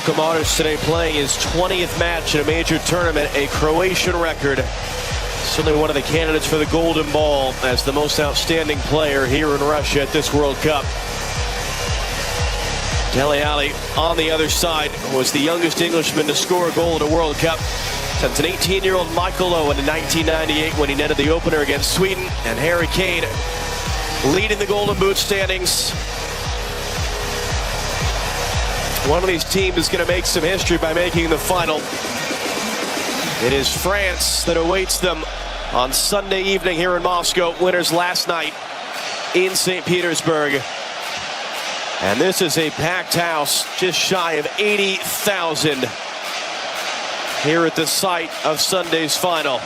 Luka Modrić today playing his 20th match in a major tournament, a Croatian record. Certainly one of the candidates for the Golden Ball as the most outstanding player here in Russia at this World Cup. Dele Alli on the other side was the youngest Englishman to score a goal at a World Cup since an 18-year-old Michael Owen in 1998 when he netted the opener against Sweden, and Harry Kane leading the Golden Boot standings. One of these teams is going to make some history by making the final. It is France that awaits them on Sunday evening here in Moscow. Winners last night in St. Petersburg. And this is a packed house, just shy of 80,000 here at the site of Sunday's final.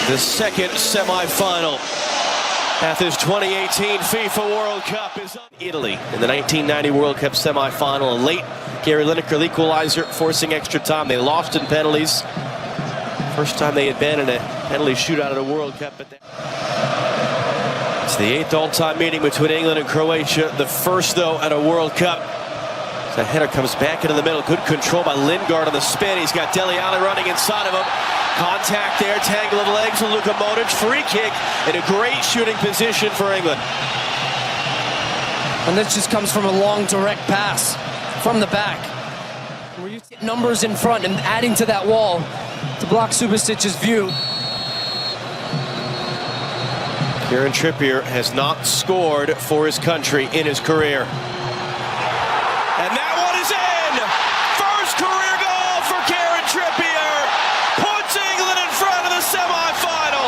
The second semifinal at this 2018 FIFA World Cup is on Italy in the 1990 World Cup semifinal. A late Gary Lineker equalizer, forcing extra time. They lost in penalties. First time they had been in a penalty shootout at a World Cup. It's the 8th all-time meeting between England and Croatia. The first, though, at a World Cup. The header comes back into the middle. Good control by Lingard on the spin. He's got Dele Alli running inside of him. Contact there, tangle of legs with Luka Modrić. Free kick in a great shooting position for England. And this just comes from a long direct pass from the back. We're used to numbers in front and adding to that wall to block Subasic's view. Kieran Trippier has not scored for his country in his career. And that one is in! First career goal for Kieran Trippier! Puts England in front of the semi-final!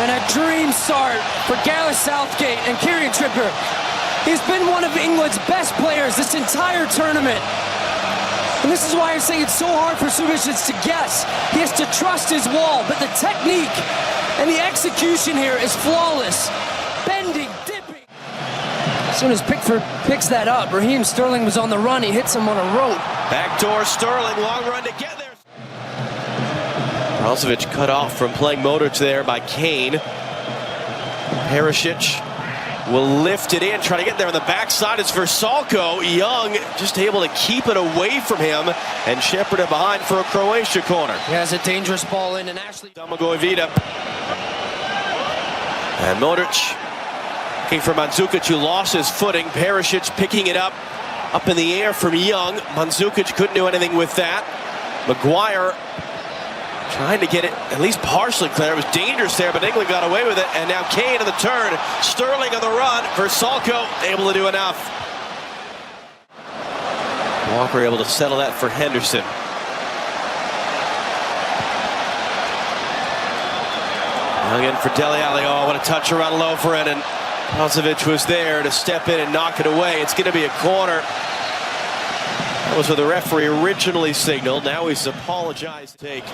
And a dream start for Gareth Southgate and Kieran Trippier. He's been one of England's best players this entire tournament. And this is why I'm saying it's so hard for Subasic to guess. He has to trust his wall, but the technique and the execution here is flawless. Bending, dipping. As soon as Pickford picks that up, Raheem Sterling was on the run. He hits him on a rope. Backdoor Sterling, long run to get there. Brozovic cut off from playing Modric there by Kane. Perisic will lift it in, try to get there on the backside. It's Vrsaljko. Young just able to keep it away from him and shepherd it behind for a Croatia corner. He has a dangerous ball in, and Ashley Domagoj and Modric looking for Mandzukic, who lost his footing. Perisic picking it up in the air from Young. Mandzukic couldn't do anything with that. Maguire trying to get it at least partially clear. It was dangerous there, but England got away with it. And now Kane in the turn. Sterling on the run. Vrsaljko able to do enough. Walker able to settle that for Henderson. Young in for Dele Alli. Oh, what a touch around Lovren. And Brozovic was there to step in and knock it away. It's going to be a corner. That was what the referee originally signaled. Now he's apologized to take.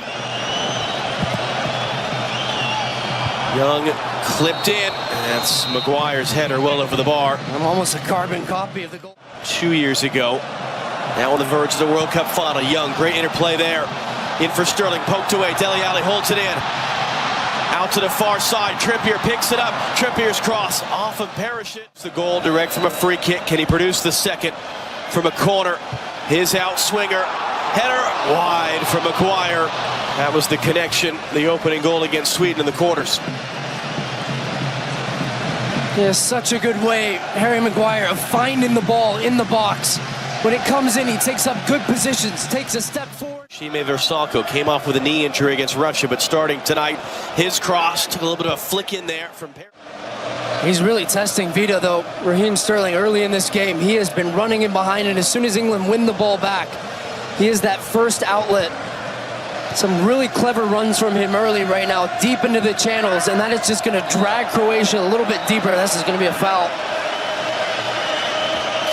Young clipped in. That's Maguire's header well over the bar. I'm almost a carbon copy of the goal. 2 years ago. Now on the verge of the World Cup final. Young, great interplay there. In for Sterling, poked away. Dele Alli holds it in. Out to the far side. Trippier picks it up. Trippier's cross off of Perisic. The goal direct from a free kick. Can he produce the second from a corner? His outswinger, header wide from Maguire. That was the connection, the opening goal against Sweden in the quarters. Yeah, such a good way, Harry Maguire, of finding the ball in the box. When it comes in, he takes up good positions, takes a step forward. Šime Vrsaljko came off with a knee injury against Russia, but starting tonight, his cross took a little bit of a flick in there from Perisic. He's really testing Vita, though. Raheem Sterling, early in this game, he has been running in behind, and as soon as England win the ball back, he is that first outlet. Some really clever runs from him early right now, deep into the channels, and that is just going to drag Croatia a little bit deeper. This is going to be a foul.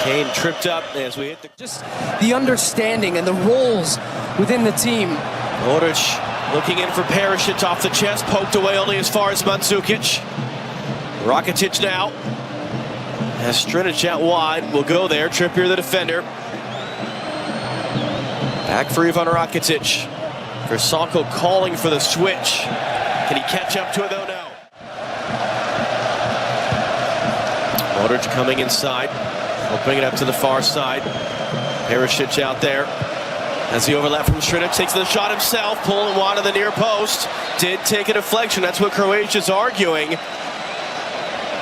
Kane tripped up as we hit the... Just the understanding and the roles within the team. Modric looking in for Perisic off the chest, poked away only as far as Mandzukic. Rakitic now. Has Strinic out wide, will go there. Trippier the defender. Back for Ivan Rakitic. Vrsaljko calling for the switch. Can he catch up to it though? No. Modric coming inside. He'll bring it up to the far side. Perisic out there. As the overlap from Strinic, takes the shot himself, pulling wide of the near post. Did take a deflection, that's what Croatia's arguing.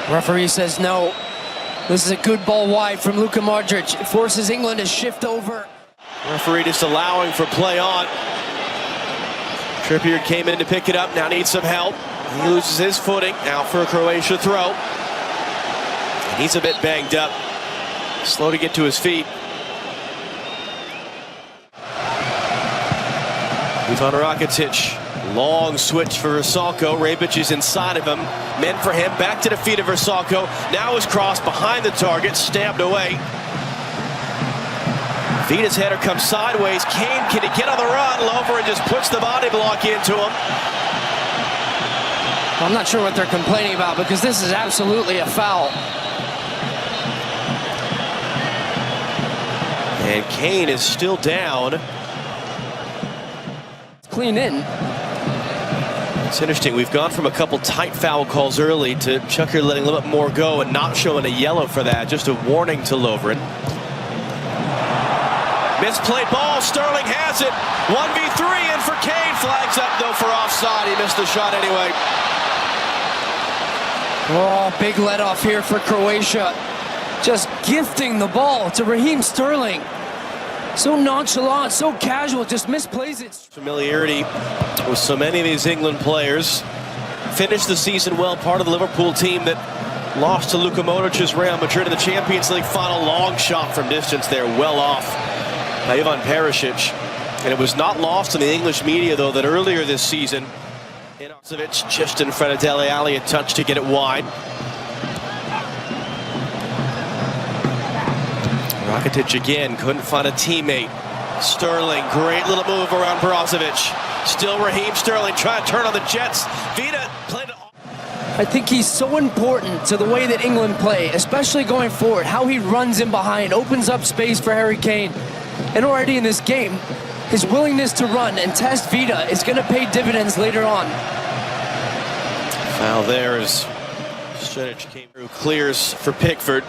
Referee says no. This is a good ball wide from Luka Modric. It forces England to shift over. Referee just allowing for play on. Trippier came in to pick it up, now needs some help. He loses his footing, out for a Croatia throw. He's a bit banged up, slow to get to his feet. Ivan Rakitic, long switch for Vrsaljko. Rebic is inside of him, meant for him, back to the feet of Vrsaljko. Now his cross behind the target, stabbed away. Vida's header comes sideways. Kane, can he get on the run? Lovren just puts the body block into him. I'm not sure what they're complaining about because this is absolutely a foul. And Kane is still down. Clean in. It's interesting, we've gone from a couple tight foul calls early to Chucker letting a little bit more go and not showing a yellow for that. Just a warning to Lovren. Misplayed ball, Sterling has it. 1v3 in for Kane. Flags up though for offside. He missed the shot anyway. Oh, big let off here for Croatia. Just gifting the ball to Raheem Sterling. So nonchalant, so casual, just misplays it. Familiarity with so many of these England players. Finished the season well, part of the Liverpool team that lost to Luka Modric's Real Madrid in the Champions League final. Long shot from distance there, well off by Ivan Perisic. And it was not lost in the English media, though, that earlier this season, Inovic just in front of Dele Alli, a touch to get it wide. Rakitic again, couldn't find a teammate. Sterling, great little move around Brozovic. Still Raheem Sterling trying to turn on the Jets. Vida played it. I think he's so important to the way that England play, especially going forward. How he runs in behind, opens up space for Harry Kane. And already in this game, his willingness to run and test Vida is going to pay dividends later on. Foul there as Strinic came through, clears for Pickford.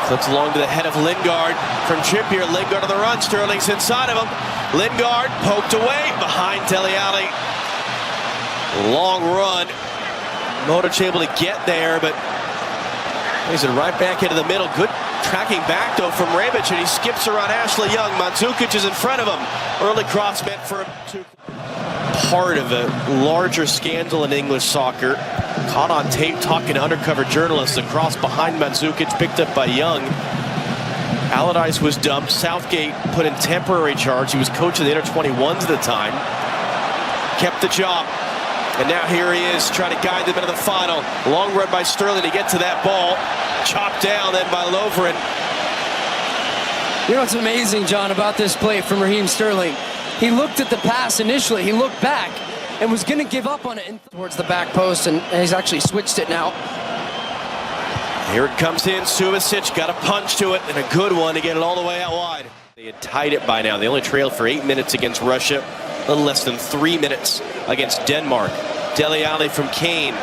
Flips along to the head of Lingard from Trippier. Lingard on the run. Sterling's inside of him. Lingard poked away behind Dele Alli. Long run. Modric able to get there, but he's right back into the middle. Good tracking back though from Rebic, and he skips around Ashley Young. Mandzukic is in front of him. Early cross meant for him to. Part of a larger scandal in English soccer. Caught on tape talking to undercover journalists. The cross behind Mandzukic picked up by Young. Allardyce was dumped. Southgate put in temporary charge. He was coach of the Inter-21s at the time. Kept the job. And now here he is trying to guide them into the final. Long run by Sterling to get to that ball. Chopped down then by Lovren. You know what's amazing, John, about this play from Raheem Sterling? He looked at the pass initially. He looked back and was going to give up on it towards the back post, and he's actually switched it now. Here it comes in. Subasic got a punch to it and a good one to get it all the way out wide. They had tied it by now. They only trailed for 8 minutes against Russia, a little less than 3 minutes against Denmark. Dele Alli from Kane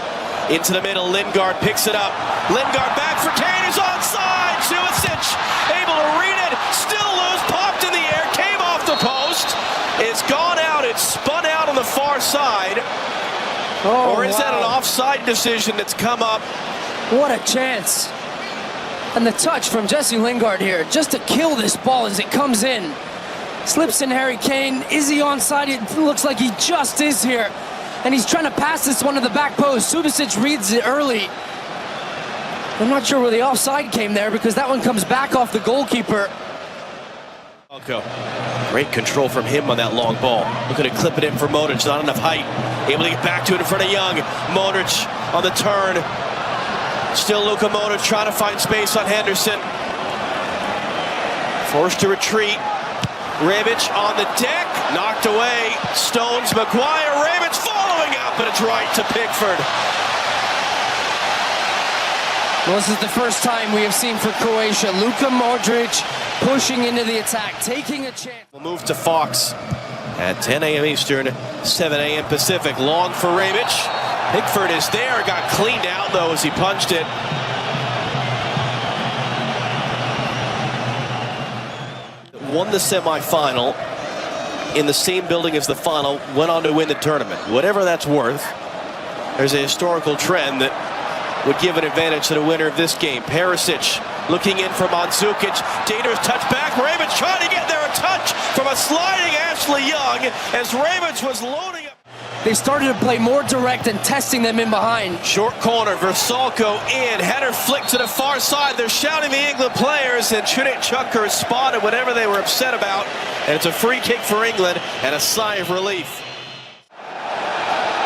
into the middle. Lingard picks it up. Lingard back for Kane. He's onside. Subasic able to read it. Still loose. Popped in the air. Came off the post. It's gone out. It's spun out on the far side. Oh, or is that an offside decision that's come up? What a chance. And the touch from Jesse Lingard here, just to kill this ball as it comes in. Slips in Harry Kane. Is he onside? It looks like he just is here. And he's trying to pass this one to the back post. Subasic reads it early. I'm not sure where the offside came there because that one comes back off the goalkeeper. Great control from him on that long ball. Looking to clip it in for Modric, not enough height. Able to get back to it in front of Young. Modric on the turn. Still Luka Modrić trying to find space on Henderson. Forced to retreat. Rebic on the deck, knocked away. Stones, Maguire, Rebic following up, and it's right to Pickford. Well, this is the first time we have seen for Croatia Luka Modrić pushing into the attack, taking a chance. We'll move to Fox at 10 a.m. Eastern, 7 a.m. Pacific. Long for Rebic. Pickford is there, got cleaned out though as he punched it. Won the semifinal in the same building as the final, went on to win the tournament. Whatever that's worth, there's a historical trend that would give an advantage to the winner of this game. Perisic looking in for Mandzukic. Dangerous touch back. Rebic trying to get there. A touch from a sliding Ashley Young as Rebic was loading up. They started to play more direct and testing them in behind. Short corner, Versalco in, header flick to the far side. They're shouting the England players, and Chucker spotted whatever they were upset about. And it's a free kick for England and a sigh of relief.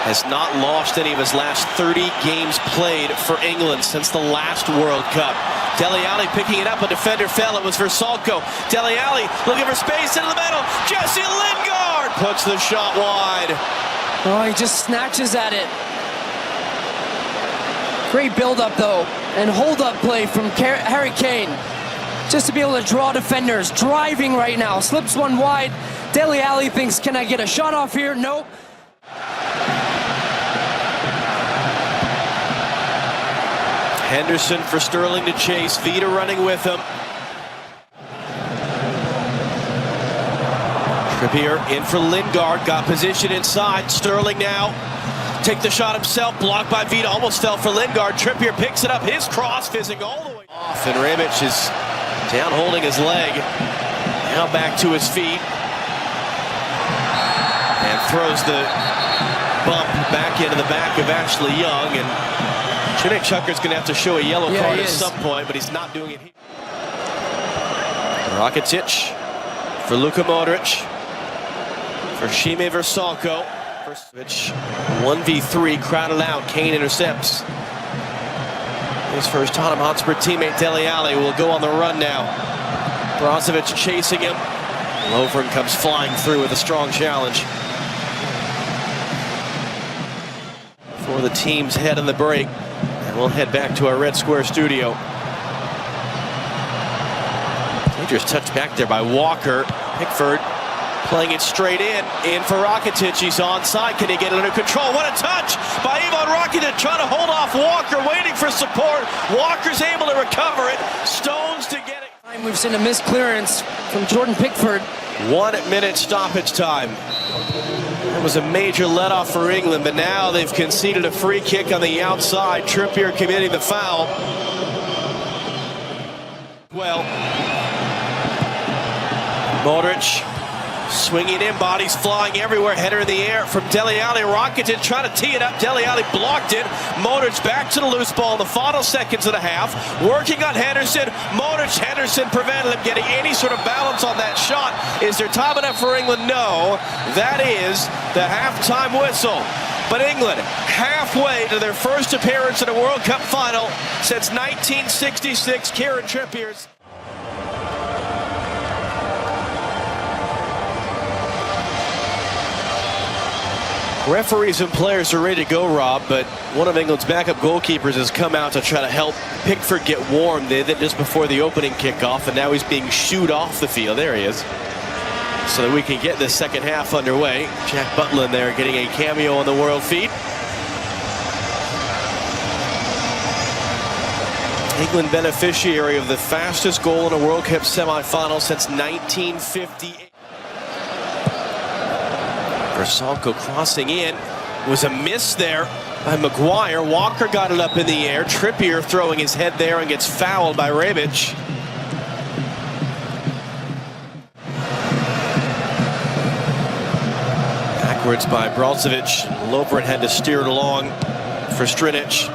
Has not lost any of his last 30 games played for England since the last World Cup. Dele Alli picking it up, a defender fell, it was Versalco. Dele Alli looking for space into the middle. Jesse Lingard puts the shot wide. Oh, he just snatches at it. Great build-up, though, and hold-up play from Harry Kane. Just to be able to draw defenders. Driving right now. Slips one wide. Dele Alli thinks, can I get a shot off here? Nope. Henderson for Sterling to chase. Vida running with him. Trippier in for Lingard, got position inside. Sterling now take the shot himself, blocked by Vida, almost fell for Lingard. Trippier picks it up, his cross fizzing all the way off, and Rebic is down holding his leg. Now back to his feet and throws the bump back into the back of Ashley Young, and Chucker's going to have to show a yellow card at some point, but he's not doing it here. Rakitic for Luka Modric. For Shime Versalco. 1v3 crowded out. Kane intercepts. His first Tottenham Hotspur teammate Dele Alli will go on the run now. Brozovic chasing him. Lovren comes flying through with a strong challenge. For the team's head in the break. And we'll head back to our Red Square studio. Dangerous touch back there by Walker. Pickford playing it straight in for Rakitic. He's onside. Can he get it under control? What a touch by Ivan Rakitic, trying to hold off Walker, waiting for support. Walker's able to recover it. Stones to get it. We've seen a missed clearance from Jordan Pickford. 1 minute stoppage time. That was a major let-off for England, but now they've conceded a free kick on the outside. Trippier committing the foul. Well, Modric swinging in, bodies flying everywhere, header in the air from Dele Alli. Rakitic trying to tee it up. Dele Alli blocked it. Modric back to the loose ball in the final seconds of the half. Working on Henderson. Modric, Henderson prevented him getting any sort of balance on that shot. Is there time enough for England? No. That is the halftime whistle. But England, halfway to their first appearance in a World Cup final since 1966. Kieran Trippier's. Referees and players are ready to go, Rob, but one of England's backup goalkeepers has come out to try to help Pickford get warm. They did just before the opening kickoff, and now he's being shooed off the field. There he is. So that we can get this second half underway. Jack Butland there getting a cameo on the world feed. England beneficiary of the fastest goal in a World Cup semifinal since 1958. Versalco crossing in, was a miss there by Maguire. Walker got it up in the air. Trippier throwing his head there and gets fouled by Rebic. Backwards by Brozovic. Lovren had to steer it along for Strinic.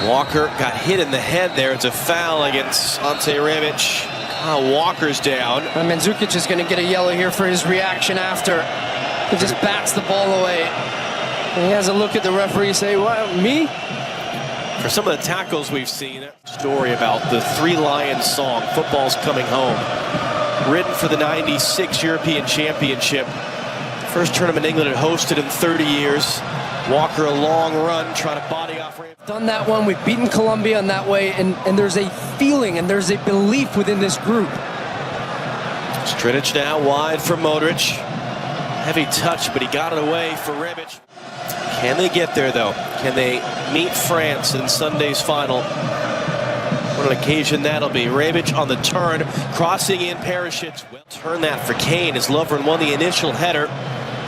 Walker got hit in the head there. It's a foul against Ante Rebic. Walker's down. Mandzukic is going to get a yellow here for his reaction after. He just bats the ball away. And he has a look at the referee and say, what, me? For some of the tackles we've seen, story about the Three Lions song, Football's Coming Home, written for the '96 European Championship. First tournament England had hosted in 30 years. Walker a long run, trying to body off. Done that one, we've beaten Colombia in that way, and there's a feeling and there's a belief within this group. Strinic now wide for Modric. Heavy touch, but he got it away for Rebic. Can they get there, though? Can they meet France in Sunday's final? What an occasion that'll be. Rebic on the turn, crossing in, parachutes. Well, turn that for Kane as Lovren won the initial header.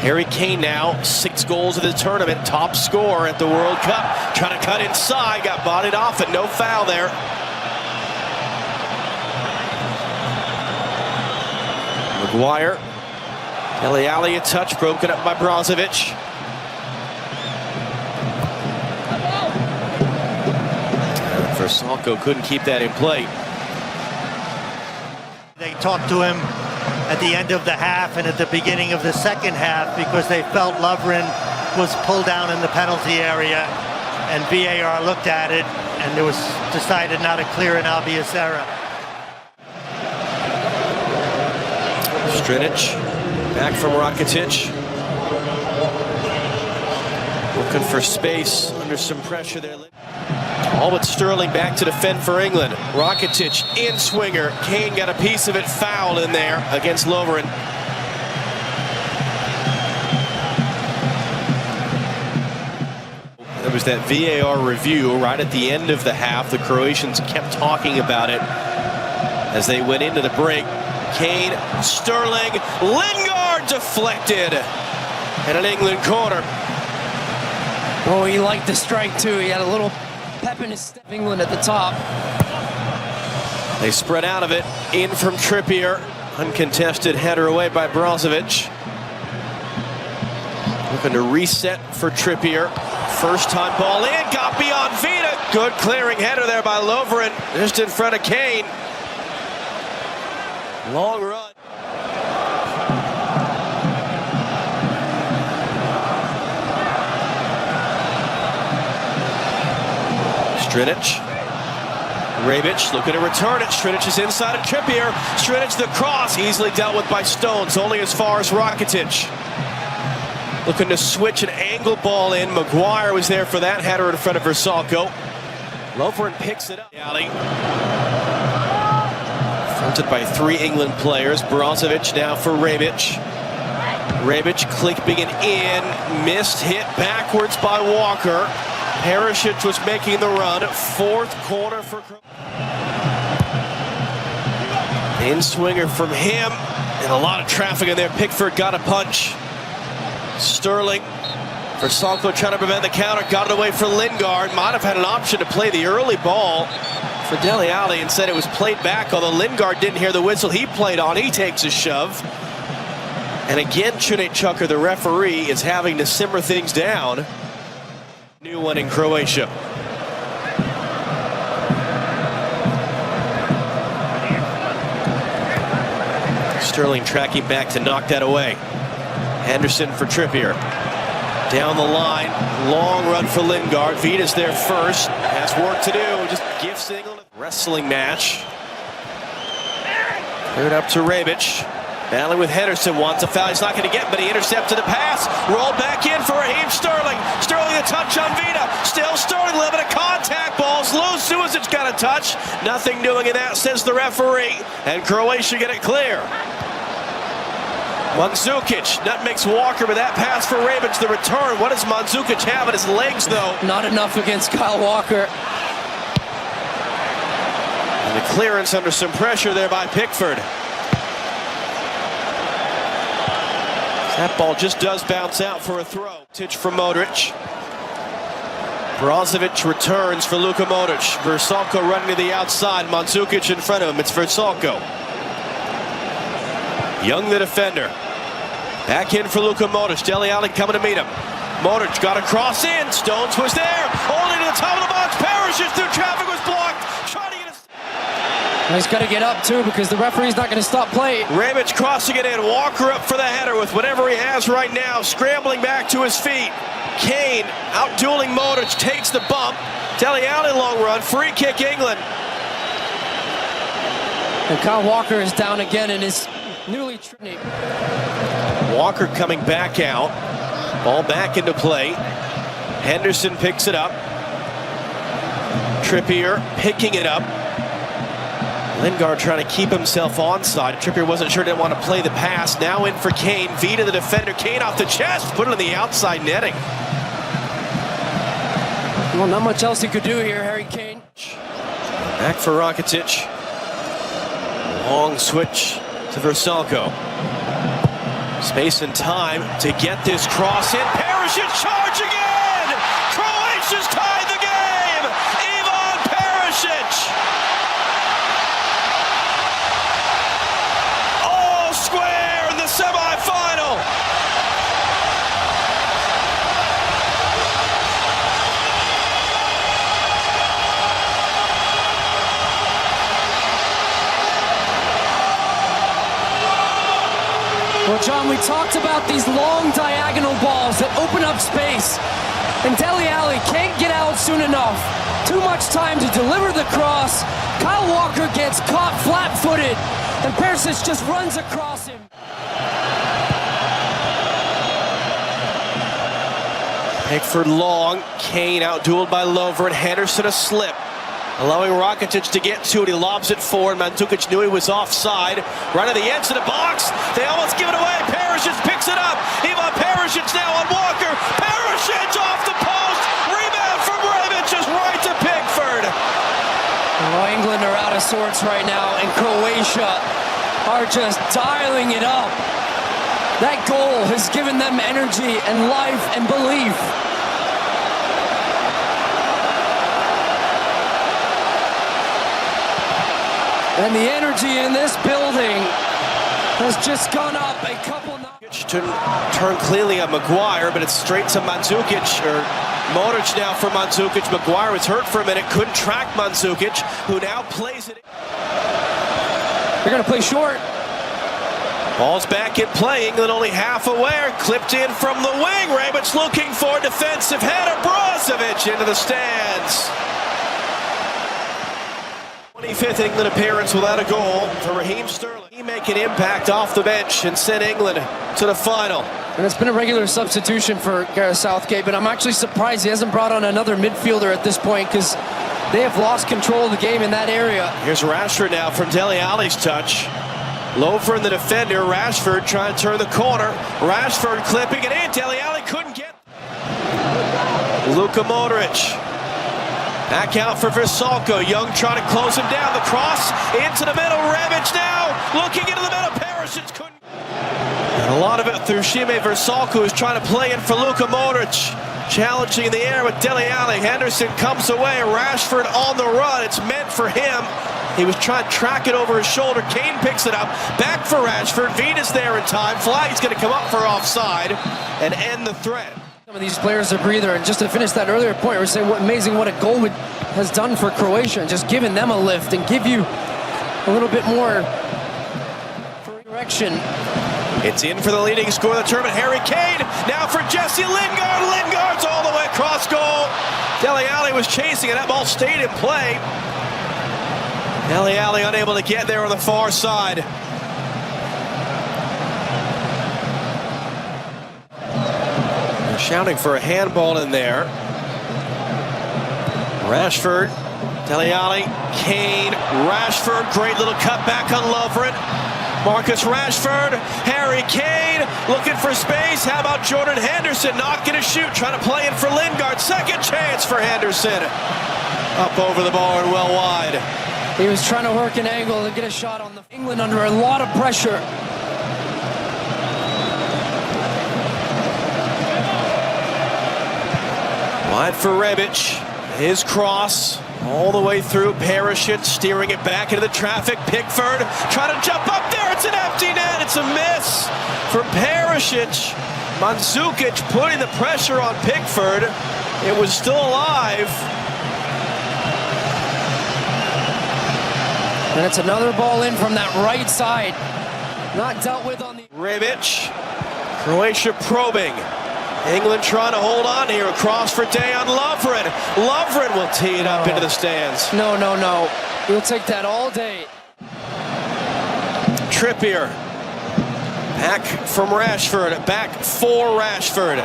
Harry Kane now, 6 goals of the tournament, top scorer at the World Cup. Trying to cut inside, got bodied off and no foul there. Maguire. Dele Alli a touch, broken up by Brozovic. Versalco couldn't keep that in play. They talked to him at the end of the half and at the beginning of the second half because they felt Lovren was pulled down in the penalty area, and VAR looked at it and it was decided not a clear and obvious error. Strinic back from Rakitic. Looking for space under some pressure there. All but Sterling back to defend for England. Rakitic in swinger. Kane got a piece of it, foul in there against Lovren. There was that VAR review right at the end of the half. The Croatians kept talking about it as they went into the break. Kane, Sterling, Lingard deflected. And an England corner. Oh, he liked the strike too. He had a little pep in his step. England at the top. They spread out of it. In from Trippier. Uncontested header away by Brozovic. Looking to reset for Trippier. First time ball in. Got beyond Vida. Good clearing header there by Lovren. Just in front of Kane. Long run. Strinic. Rebic looking to return it. Strinic is inside of Trippier. Strinic the cross, easily dealt with by Stones, only as far as Rakitic. Looking to switch an angle ball in. Maguire was there for that header in front of Versalco. Lovren picks it up. Fronted by 3 England players. Brozovic now for Rebic. Rebic clipping it in. Missed hit backwards by Walker. Perisic was making the run. 4th corner for Croatia. In swinger from him. And a lot of traffic in there. Pickford got a punch. Sterling. Versalco trying to prevent the counter. Got it away for Lingard. Might have had an option to play the early ball for Dele Alli and said it was played back. Although Lingard didn't hear the whistle he played on. He takes a shove. And again, Cunit Chucker, the referee, is having to simmer things down. New one in Croatia. Sterling tracking back to knock that away. Henderson for Trippier. Down the line, long run for Lingard. Vida's there first. Has work to do. Just gifts England a wrestling match. Cleared up to Rebic. Battling with Henderson, wants a foul. He's not going to get, but he intercepted the pass. Rolled back in for Raheem Sterling. Sterling a touch on Vida. Still Sterling, a little bit of contact. Ball's loose. Suicic's got a touch. Nothing doing in that, says the referee. And Croatia get it clear. Mandzukic nutmegs Walker with that pass for Rebic. The return. What does Mandzukic have at his legs, though? Not enough against Kyle Walker. And the clearance under some pressure there by Pickford. That ball just does bounce out for a throw. Titch for Modric. Brozovic returns for Luka Modric. Versalco running to the outside. Mandzukic in front of him. It's Versalco. Young the defender. Back in for Luka Modric. Dele Alli coming to meet him. Modric got a cross in. Stones was there. Holding to the top of the box. Perisic through traffic was blocked. Trying to get a... He's got to get up too because the referee's not going to stop play. Rebic crossing it in. Walker up for the header with whatever he has right now. Scrambling back to his feet. Kane out-dueling Modric, takes the bump. Dele Alli long run. Free kick England. And Kyle Walker is down again in his newly trained. Walker coming back out. Ball back into play. Henderson picks it up. Trippier picking it up. Lingard trying to keep himself onside. Trippier wasn't sure, didn't want to play the pass. Now in for Kane. V to the defender. Kane off the chest. Put it on the outside netting. Well, not much else he could do here, Harry Kane. Back for Rakitic. Long switch to Versalco. Space and time to get this cross in. Perisic charge again! Croatia's tied the game! Ivan Perisic! All square in the semifinal! Well, John, we talked about these long diagonal balls that open up space. And Dele Alli can't get out soon enough. Too much time to deliver the cross. Kyle Walker gets caught flat-footed, and Perisic just runs across him. Pickford long. Kane out-dueled by Lovren. Henderson a slip. Allowing Rakitic to get to it. He lobs it forward. Mandzukic knew he was offside. Right at the edge of the box. They almost give it away. Perisic picks it up. Ivan Perisic now on Walker. Perisic off the post. Rebound from Rebic just right to Pickford. Well, England are out of sorts right now, and Croatia are just dialing it up. That goal has given them energy and life and belief. And the energy in this building has just gone up a couple notches. Turn cleanly on Maguire, but it's straight to Mandzukic, or Modric now for Mandzukic. Maguire was hurt for a minute, couldn't track Mandzukic, who now plays it. They're going to play short. Ball's back in play. England only half aware. Clipped in from the wing. Rebic looking for defensive header. Brozovic into the stands. 25th England appearance without a goal for Raheem Sterling. He make an impact off the bench and sent England to the final. And it's been a regular substitution for Gareth Southgate, but I'm actually surprised he hasn't brought on another midfielder at this point because they have lost control of the game in that area. Here's Rashford now from Dele Alli's touch. Lofer in the defender. Rashford trying to turn the corner. Rashford clipping it in. Dele Alli couldn't get. Luka Modric. Back out for Versalco. Young trying to close him down. The cross into the middle. Rebic now looking into the middle. Perisic couldn't. And a lot of it through Shime Versalco, who's trying to play in for Luka Modric. Challenging in the air with Dele Alli. Henderson comes away. Rashford on the run. It's meant for him. He was trying to track it over his shoulder. Kane picks it up. Back for Rashford. Vina's there in time. Flag's going to come up for offside and end the threat. Some of these players are breather, and just to finish that earlier point, we're saying what amazing what a goal has done for Croatia, and just giving them a lift and give you a little bit more direction. It's in for the leading scorer of the tournament, Harry Kane. Now for Jesse Lingard. Lingard's all the way across goal. Dele Alli was chasing it. That ball stayed in play. Dele Alli unable to get there on the far side. They're shouting for a handball in there. Rashford, Dele Alli, Kane, Rashford. Great little cutback on Lovren. Marcus Rashford, Harry Kane looking for space. How about Jordan Henderson not going to shoot, trying to play in for Lingard. Second chance for Henderson. Up over the bar and well wide. He was trying to work an angle to get a shot on the England under a lot of pressure. Wide for Rebic. His cross all the way through. Perisic steering it back into the traffic. Pickford trying to jump up there. It's an empty net. It's a miss from Perisic. Mandzukic putting the pressure on Pickford. It was still alive. And it's another ball in from that right side. Not dealt with on the... Relive. Croatia probing. England trying to hold on here. Across for Dejan Lovren. Lovren will tee it up into the stands. No, no, no. We'll take that all day. Trippier. Back from Rashford. Back for Rashford.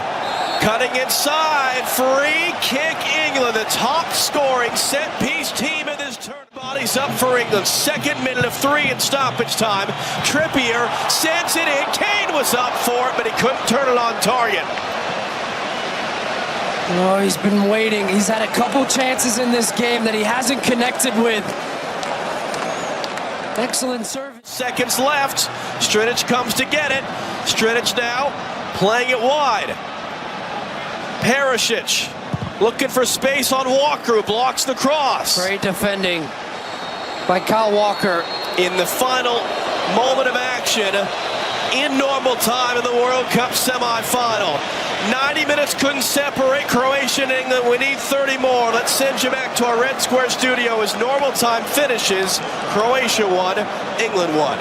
Cutting inside. Free kick England. The top scoring set-piece team in this tournament. Bodies up for England. Second minute of 3 in stoppage time. Trippier sends it in. Kane was up for it, but he couldn't turn it on target. Oh, he's been waiting. He's had a couple chances in this game that he hasn't connected with. Excellent service. Seconds left. Strinic comes to get it. Strinic now playing it wide. Perisic looking for space on Walker, who blocks the cross. Great defending by Kyle Walker. In the final moment of action, in normal time in the World Cup semifinal. 90 minutes couldn't separate Croatia and England. We need 30 more. Let's send you back to our Red Square studio as normal time finishes. Croatia won, England won.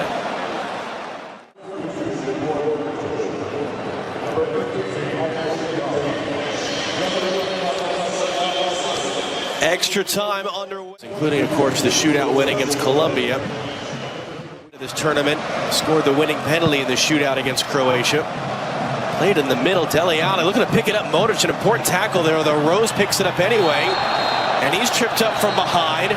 Extra time underway, including, of course, the shootout win against Colombia. This tournament scored the winning penalty in the shootout against Croatia. Played in the middle, Dele Alli looking to pick it up. Modric, an important tackle there, although Rose picks it up anyway. And he's tripped up from behind.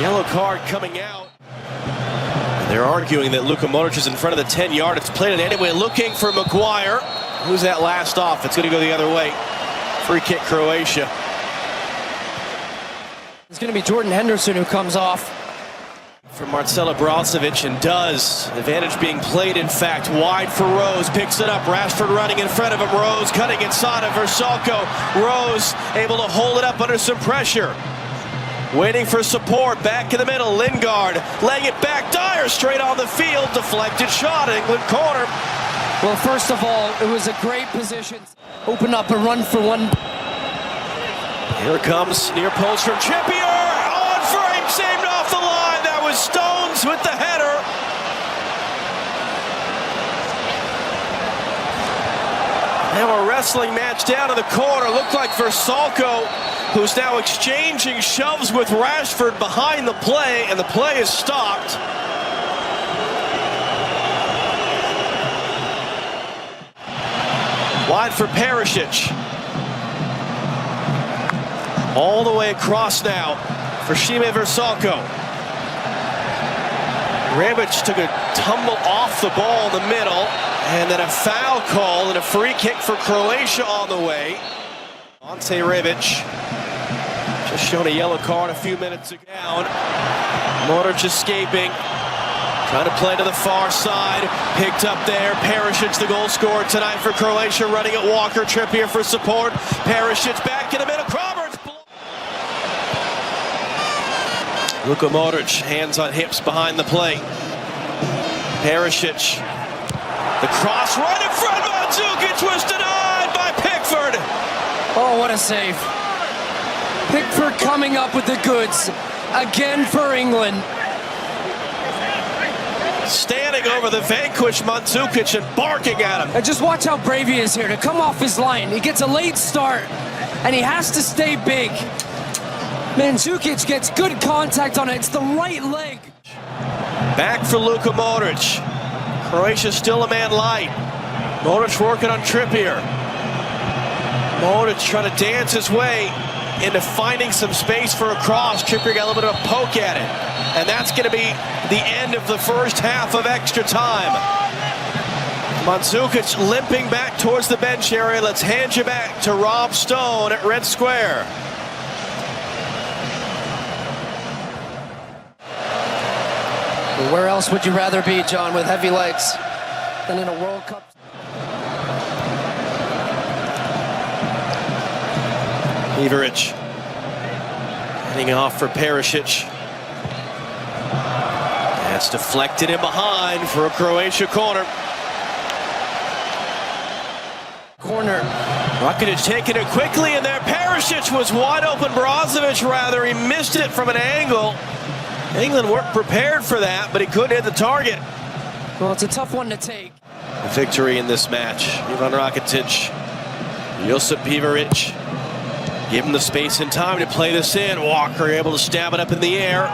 Yellow card coming out. And they're arguing that Luka Modric is in front of the 10-yard. It's played it anyway, looking for Maguire. Who's that last off? It's going to go the other way. Free kick, Croatia. It's going to be Jordan Henderson who comes off. For Marcelo Brozovic, and does. Advantage being played, in fact, wide for Rose. Picks it up. Rashford running in front of him. Rose cutting inside of Versalco. Rose able to hold it up under some pressure. Waiting for support. Back in the middle. Lingard laying it back. Dyer straight on the field. Deflected shot. England corner. Well, first of all, it was a great position. Open up a run for one. Here comes near post from Trippier. On frame. Saved off the line. That was Stones with the header. Now a wrestling match down in the corner. Looked like Versalco, who's now exchanging shoves with Rashford behind the play, and the play is stopped. Wide for Perisic. All the way across now for Šime Versalco. Rebic took a tumble off the ball in the middle, and then a foul call and a free kick for Croatia on the way. Ante Rebic just shown a yellow card a few minutes ago. Modric escaping, trying to play to the far side, picked up there. Perisic, the goal scorer tonight for Croatia, running at Walker. Trippier for support. Perisic back in the middle. Roberts. Luka Modric, hands on hips behind the play. Perisic, the cross right in front. Mandzukic was denied by Pickford. Oh, what a save. Pickford coming up with the goods again for England. Standing over the vanquished Mandzukic and barking at him. And just watch how brave he is here to come off his line. He gets a late start, and he has to stay big. Mandzukic gets good contact on it. It's the right leg. Back for Luka Modric. Croatia still a man light. Modric working on Trippier. Modric trying to dance his way into finding some space for a cross. Trippier got a little bit of a poke at it. And that's going to be the end of the first half of extra time. Mandzukic limping back towards the bench area. Let's hand you back to Rob Stone at Red Square. Where else would you rather be, John, with heavy legs than in a World Cup? Modric heading off for Perisic. That's deflected in behind for a Croatia corner. Rakitic taking it quickly, and there Perisic was wide open. Brozovic, rather, he missed it from an angle. England weren't prepared for that, but he couldn't hit the target. Well, it's a tough one to take. A victory in this match. Ivan Rakitic, Josip Pivaric, give him the space and time to play this in. Walker able to stab it up in the air.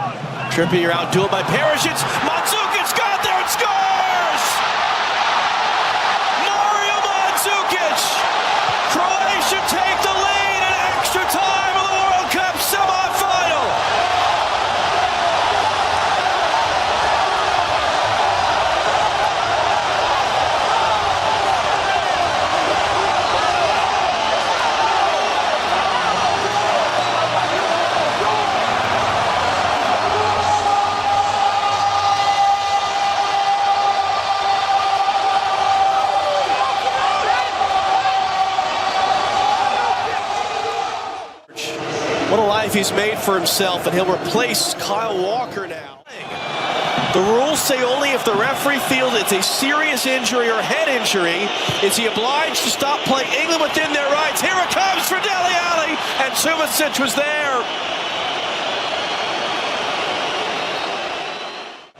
Trippier outdueled by Perisic. Mandzukic got there and scores! Mario Mandzukic! Croatia take the lead in extra time of the World Cup semi-final. What a life he's made for himself, and he'll replace Kyle Walker now. The rules say only if the referee feels it's a serious injury or head injury is he obliged to stop playing. England within their rights. Here it comes for Dele Alli, and Subasic was there.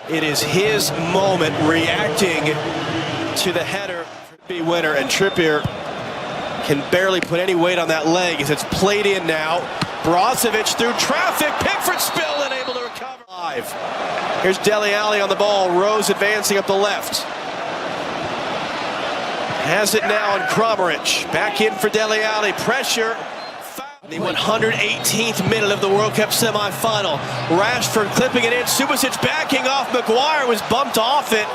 It is his moment reacting to the header. Be winner, and Trippier can barely put any weight on that leg as it's played in now. Brozovic through traffic, Pickford spilled and able to recover. Live. Here's Dele Alli on the ball, Rose advancing up the left. Has it now on Modric. Back in for Dele Alli, pressure. The 118th minute of the World Cup semi-final. Rashford clipping it in, Subasic backing off, Maguire was bumped off it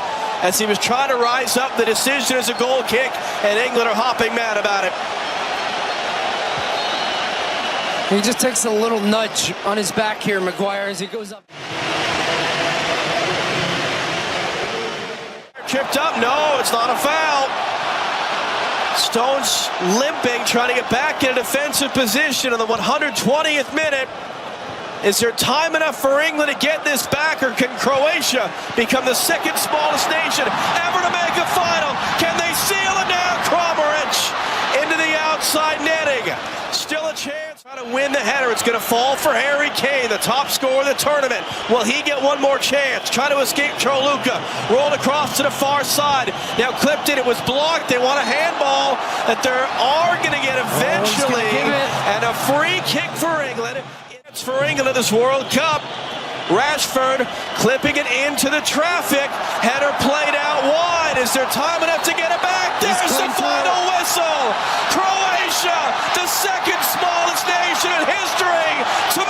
as he was trying to rise up. The decision is a goal kick, and England are hopping mad about it. He just takes a little nudge on his back here, Maguire, as he goes up. Tripped up, no, it's not a foul. Stones limping, trying to get back in a defensive position in the 120th minute. Is there time enough for England to get this back, or can Croatia become the second smallest nation ever to make a final? Can they seal it now? Modric into the outside netting. Still a chance. Trying to win the header. It's going to fall for Harry Kane, the top scorer of the tournament. Will he get one more chance? Try to escape Luka. Rolled across to the far side. Now clipped it. It was blocked. They want a handball that they are going to get eventually. And a free kick for England. It's for England at this World Cup. Rashford clipping it into the traffic. Header played out wide. Is there time enough to get it back? There's the final whistle. Croatia, the second smallest nation in history to